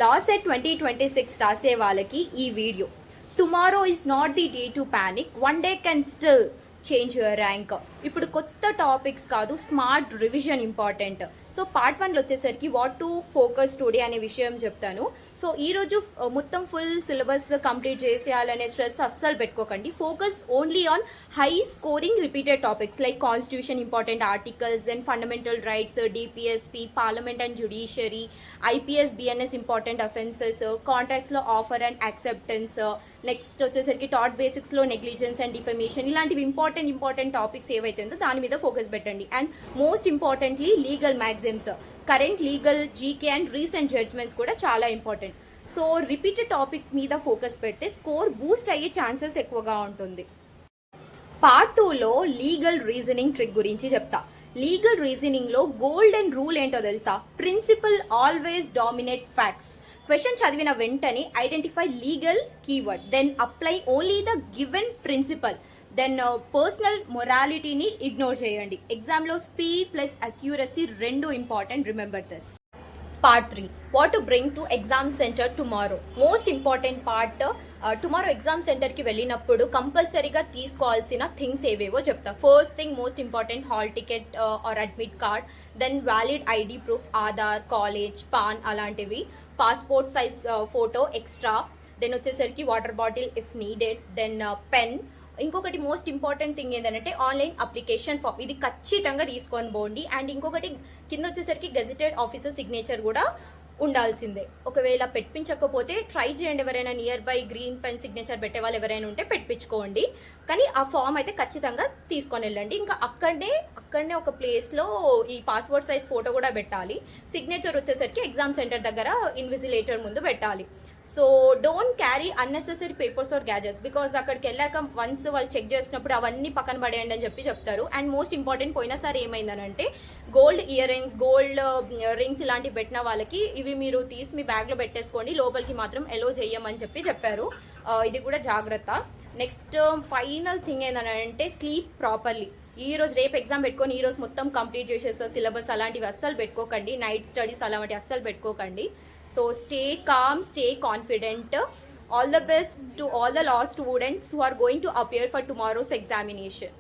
Loss at 2026 రాసే వాళ్ళకి ఈ వీడియో. Tomorrow is not the day to panic, one day can still change your rank. ఇప్పుడు కొత్త టాపిక్స్ కాదు, smart revision important. So part 1లో వచ్చేసరికి వాట్ టు ఫోకస్ టుడే అనే విషయం చెప్తాను. సో ఈరోజు మొత్తం ఫుల్ సిలబస్ కంప్లీట్ చేసేయాలనే స్ట్రెస్ అస్సలు పెట్టుకోకండి. Focus only on high scoring repeated topics like constitution, important articles and fundamental rights, DPSP, parliament and judiciary, IPS, BNS, important offences, కాంట్రాక్ట్స్లో offer and acceptance, next వచ్చేసరికి టాట్ బేసిక్స్లో negligence and defamation, ఇలాంటివి important topics ఏవైతే ఉందో దాని మీద focus పెట్టండి. And most importantly legal magazines, current legal, GK and recent judgements కూడా చాలా ఇంపార్టెంట్. సో రిపీటెడ్ టాపిక్ మీద ఫోకస్ పెడితే స్కోర్ బూస్ట్ అయ్యే ఛాన్సెస్ ఎక్కువగా ఉంటుంది. పార్ట్ 2లో లీగల్ రీజనింగ్ ట్రిక్ గురించి చెప్తా. లీగల్ రీజనింగ్ లో గోల్డెన్ రూల్ ఏంటో తెలుసా? Principle always dominate facts. Question చదివిన వెంటనే identify legal keyword, then apply only the given principle, then personal మొరాలిటీని ఇగ్నోర్ చేయండి. ఎగ్జామ్లో స్పీడ్ ప్లస్ అక్యూరసీ రెండు important, remember this. Part 3, what to bring to exam centre tomorrow. Most important part, tomorrow exam సెంటర్కి వెళ్ళినప్పుడు కంపల్సరీగా తీసుకోవాల్సిన things ఏవేవో చెప్తా. First thing, most important, hall ticket or admit card, then valid ID proof, Aadhaar, college, PAN అలాంటివి, passport size photo extra, then వచ్చేసరికి water bottle if needed, then pen. ఇంకొకటి most important thing ఏంటంటే ఆన్లైన్ అప్లికేషన్ ఫామ్, ఇది ఖచ్చితంగా తీసుకొని పోండి. And ఇంకొకటి కింద వచ్చేసరికి గెజిటెడ్ ఆఫీసర్ సిగ్నేచర్ కూడా ఉండాల్సిందే. ఒకవేళ పెట్టించకపోతే ట్రై చేయండి, ఎవరైనా near by green pen signature పెట్టే వాళ్ళు ఎవరైనా ఉంటే పెట్టించుకోండి. కానీ ఆ ఫామ్ అయితే ఖచ్చితంగా తీసుకొని వెళ్ళండి. ఇంకా అక్కడనే ఒక ప్లేస్లో ఈ పాస్పోర్ట్ సైజ్ ఫోటో కూడా పెట్టాలి. సిగ్నేచర్ వచ్చేసరికి ఎగ్జామ్ సెంటర్ దగ్గర ఇన్విజిలేటర్ ముందు పెట్టాలి. So don't carry unnecessary papers or gadgets, because అక్కడికి వెళ్ళాక వన్స్ వాళ్ళు చెక్ చేసినప్పుడు అవన్నీ పక్కన పడేయండి అని చెప్పి చెప్తారు. అండ్ మోస్ట్ ఇంపార్టెంట్, పోయినసారి ఏమైందనంటే gold earrings, gold rings ఇలాంటివి పెట్టిన వాళ్ళకి ఇవి మీరు తీసి మీ బ్యాగ్లో పెట్టేసుకోండి, లోపలికి మాత్రం ఎలో చేయమని చెప్పారు. ఇది కూడా జాగ్రత్త. నెక్స్ట్ ఫైనల్ థింగ్ ఏంటంటే స్లీప్ ప్రాపర్లీ. ఈరోజు రేపు ఎగ్జామ్ పెట్టుకొని ఈరోజు మొత్తం కంప్లీట్ చేసేస్తా సిలబస్ అలాంటివి అస్సలు పెట్టుకోకండి. నైట్ స్టడీస్ అలాంటివి అస్సలు పెట్టుకోకండి. So stay calm, stay confident. All the best to all the law students who are going to appear for tomorrow's examination.